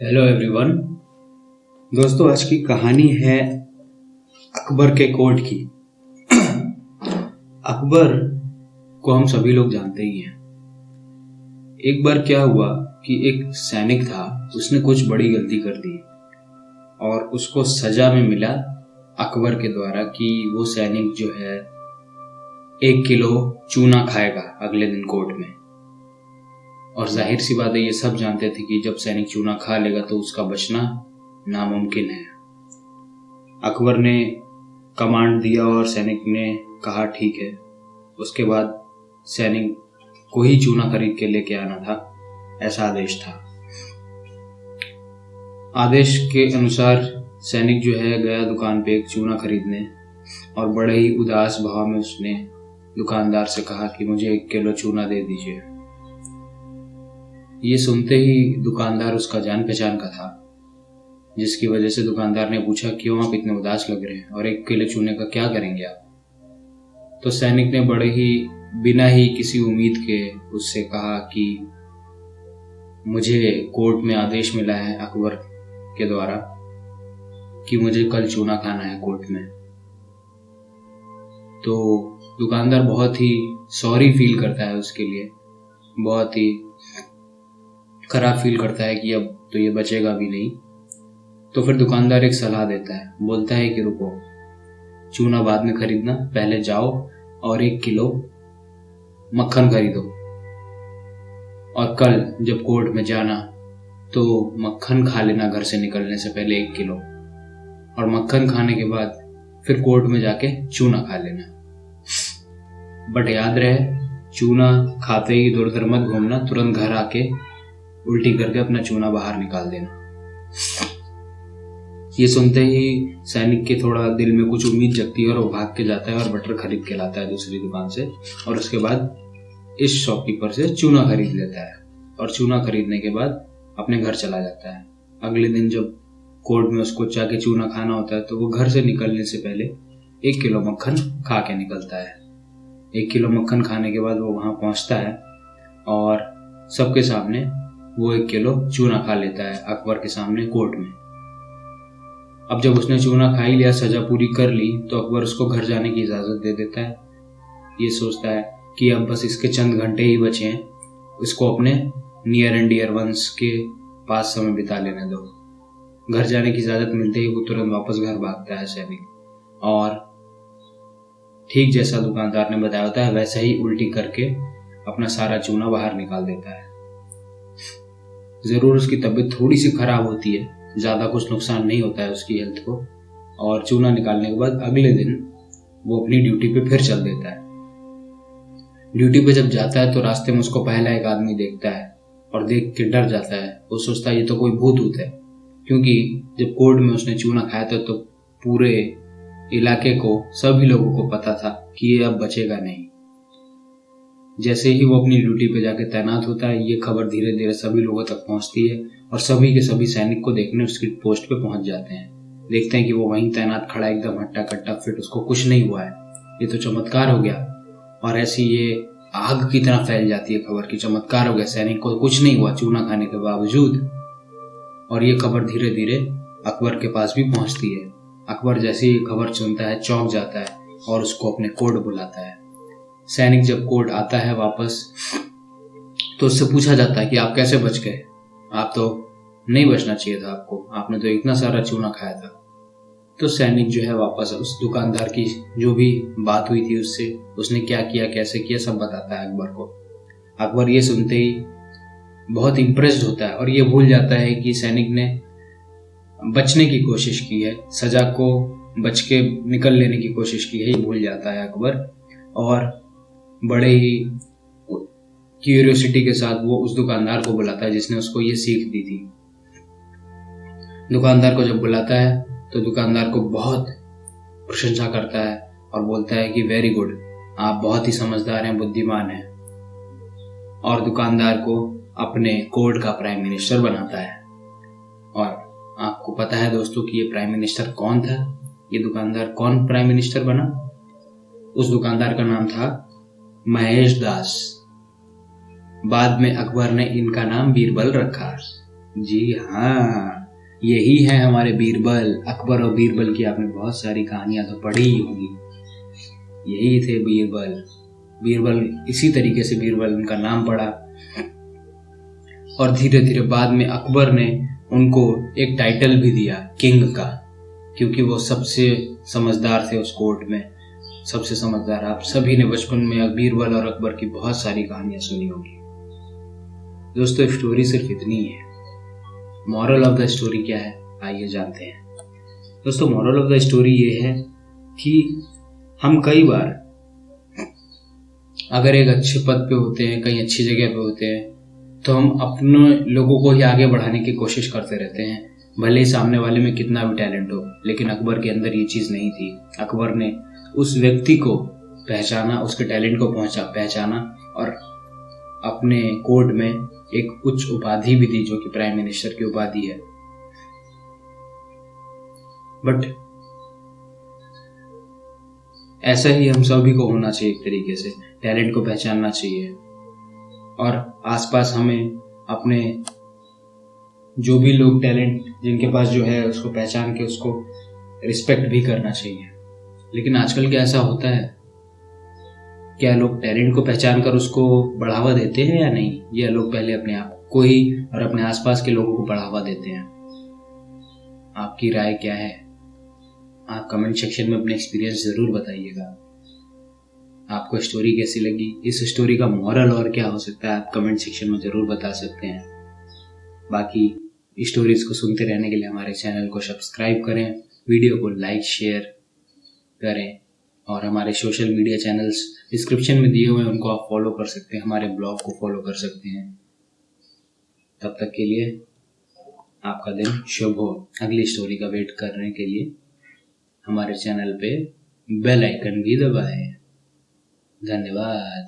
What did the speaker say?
Hello everyone. दोस्तों, आज की कहानी है अकबर के कोर्ट की। अकबर को हम सभी लोग जानते ही हैं। एक बार क्या हुआ कि एक सैनिक था, उसने कुछ बड़ी गलती कर दी और उसको सजा में मिला अकबर के द्वारा कि वो सैनिक जो है 1 किलो चूना खाएगा अगले दिन कोर्ट में। और जाहिर सी बात है, ये सब जानते थे कि जब सैनिक चूना खा लेगा तो उसका बचना नामुमकिन है। अकबर ने कमांड दिया और सैनिक ने कहा ठीक है। उसके बाद सैनिक को ही चूना खरीद के लेके आना था, ऐसा आदेश था। आदेश के अनुसार सैनिक जो है गया दुकान पे एक चूना खरीदने और बड़े ही उदास भाव में उसने दुकानदार से कहा कि मुझे 1 किलो चूना दे दीजिए। ये सुनते ही दुकानदार उसका जान पहचान का था, जिसकी वजह से दुकानदार ने पूछा क्यों आप इतने उदास लग रहे हैं और 1 किलो चूने का क्या करेंगे आप। तो सैनिक ने बड़े ही बिना ही किसी उम्मीद के उससे कहा कि मुझे कोर्ट में आदेश मिला है अकबर के द्वारा कि मुझे कल चूना खाना है कोर्ट में। तो दुकानदार बहुत ही सॉरी फील करता है उसके लिए, बहुत ही खराब फील करता है कि अब तो ये बचेगा भी नहीं। तो फिर दुकानदार एक सलाह देता है, बोलता है कि रुको, चूना बाद में खरीदना, पहले जाओ और 1 किलो मक्खन खरीदो और कल जब कोर्ट में जाना तो मक्खन खा लेना घर से निकलने से पहले 1 किलो, और मक्खन खाने के बाद फिर कोर्ट में जाके चूना खा लेना। बट याद रहे, चूना खाते ही इधर उधर मत घूमना, तुरंत घर आके उल्टी करके अपना चूना बाहर निकाल देना। ये सुनते ही सैनिक के थोड़ा दिल में कुछ उम्मीद जगती है और वो भाग के जाता है और बटर खरीद के लाता है दूसरी दुकान से, और उसके बाद इस शॉपकीपर से चूना खरीद लेता है और चूना खरीदने के बाद अपने घर चला जाता है। अगले दिन जब कोर्ट में उसको जाके चूना खाना होता है तो वो घर से निकलने से पहले 1 किलो मक्खन खा के निकलता है। 1 किलो मक्खन खाने के बाद वो वहां पहुंचता है और सबके सामने वो 1 किलो चूना खा लेता है अकबर के सामने कोर्ट में। अब जब उसने चूना खा ही लिया, सजा पूरी कर ली, तो अकबर उसको घर जाने की इजाजत दे देता है। ये सोचता है कि अब बस इसके चंद घंटे ही बचे हैं, इसको अपने नियर एंड डियर वंस के पास समय बिता लेने दो। घर जाने की इजाजत मिलते ही वो तुरंत वापस घर भागता है सैनिक, और ठीक जैसा दुकानदार ने बताया होता है वैसा ही उल्टी करके अपना सारा चूना बाहर निकाल देता है। जरूर उसकी तबीयत थोड़ी सी खराब होती है, ज्यादा कुछ नुकसान नहीं होता है उसकी हेल्थ को, और चूना निकालने के बाद अगले दिन वो अपनी ड्यूटी पे फिर चल देता है। ड्यूटी पे जब जाता है तो रास्ते में उसको पहला एक आदमी देखता है और देख के डर जाता है। वो सोचता है ये तो कोई भूत ऊत है, क्योंकि जब कोर्ट में उसने चूना खाया था तो पूरे इलाके को, सभी लोगों को पता था कि ये अब बचेगा नहीं। जैसे ही वो अपनी ड्यूटी पे जाके तैनात होता है, ये खबर धीरे धीरे सभी लोगों तक पहुंचती है और सभी के सभी सैनिक को देखने उसकी पोस्ट पे पहुंच जाते हैं। देखते हैं कि वो वहीं तैनात खड़ा है, एकदम हट्टा कट्टा फिट, उसको कुछ नहीं हुआ है, ये तो चमत्कार हो गया। और ऐसी ये आग की तरह फैल जाती है खबर की चमत्कार हो गया, सैनिक को कुछ नहीं हुआ चूना खाने के बावजूद। और ये खबर धीरे धीरे अकबर के पास भी पहुंचती है। अकबर जैसे ही खबर सुनता है चौंक जाता है और उसको अपने कोर्ट बुलाता है। सैनिक जब कोर्ट आता है वापस, तो उससे पूछा जाता है कि आप कैसे बच गए, आप तो नहीं बचना चाहिए था आपको, आपने तो इतना सारा चूना खाया था। तो सैनिक जो है वापस उस दुकानदार की जो भी बात हुई थी उससे, उसने क्या किया कैसे किया सब बताता है अकबर को। अकबर ये सुनते ही बहुत इम्प्रेस्ड होता है और ये भूल जाता है कि सैनिक ने बचने की कोशिश की है, सजा को बच के निकल लेने की कोशिश की है, ये भूल जाता है अकबर। और बड़े ही क्यूरियोसिटी के साथ वो उस दुकानदार को बुलाता है जिसने उसको ये सीख दी थी। दुकानदार को जब बुलाता है तो दुकानदार को बहुत प्रशंसा करता है और बोलता है कि वेरी गुड, आप बहुत ही समझदार हैं, बुद्धिमान हैं, और दुकानदार को अपने कोर्ट का प्राइम मिनिस्टर बनाता है। और आपको पता है दोस्तों कि ये प्राइम मिनिस्टर कौन था, ये दुकानदार कौन प्राइम मिनिस्टर बना? उस दुकानदार का नाम था महेश दास। बाद में अकबर ने इनका नाम बीरबल रखा। जी हाँ, यही है हमारे बीरबल। अकबर और बीरबल की आपने बहुत सारी कहानियां तो पढ़ी ही होगी। यही थे बीरबल। बीरबल इसी तरीके से बीरबल उनका नाम पड़ा और धीरे धीरे बाद में अकबर ने उनको एक टाइटल भी दिया किंग का, क्योंकि वो सबसे समझदार थे उस कोर्ट में, सबसे समझदार। आप सभी ने बचपन में बीरबल और अकबर की बहुत सारी कहानियां सुनी होगी। दोस्तों स्टोरी सिर्फ इतनी ही है। मॉरल ऑफ द स्टोरी क्या है, आइए जानते हैं। दोस्तों मॉरल ऑफ द स्टोरी ये है कि हम कई बार अगर एक अच्छे पद पे होते हैं, कहीं अच्छी जगह पे होते हैं, तो हम अपने लोगों को ही आगे बढ़ाने की कोशिश करते रहते हैं, भले ही सामने वाले में कितना भी टैलेंट हो। लेकिन अकबर के अंदर ये चीज़ नहीं थी। अकबर ने उस व्यक्ति को पहचाना, उसके टैलेंट को पहचाना और अपने कोर्ट में एक उच्च उपाधि भी दी, जो कि प्राइम मिनिस्टर की उपाधि है। बट ऐसा ही हम सभी को होना चाहिए, एक तरीके से टैलेंट को पहचानना चाहिए और आसपास हमें अपने जो भी लोग टैलेंट जिनके पास जो है उसको पहचान के उसको रिस्पेक्ट भी करना चाहिए। लेकिन आजकल क्या ऐसा होता है, क्या लोग टैलेंट को पहचान कर उसको बढ़ावा देते हैं या नहीं? या लोग पहले अपने आप को ही और अपने आसपास के लोगों को बढ़ावा देते हैं? आपकी राय क्या है? आप कमेंट सेक्शन में अपने एक्सपीरियंस ज़रूर बताइएगा। आपको स्टोरी कैसी लगी, इस स्टोरी का मॉरल और क्या हो सकता है, आप कमेंट सेक्शन में ज़रूर बता सकते हैं। बाकी स्टोरीज को सुनते रहने के लिए हमारे चैनल को सब्सक्राइब करें, वीडियो को लाइक शेयर करें और हमारे सोशल मीडिया चैनल्स डिस्क्रिप्शन में दिए हुए हैं, उनको आप फॉलो कर सकते हैं, हमारे ब्लॉग को फॉलो कर सकते हैं। तब तक के लिए आपका दिन शुभ हो। अगली स्टोरी का वेट करने के लिए हमारे चैनल पे बेल आइकन भी दबाएं। धन्यवाद।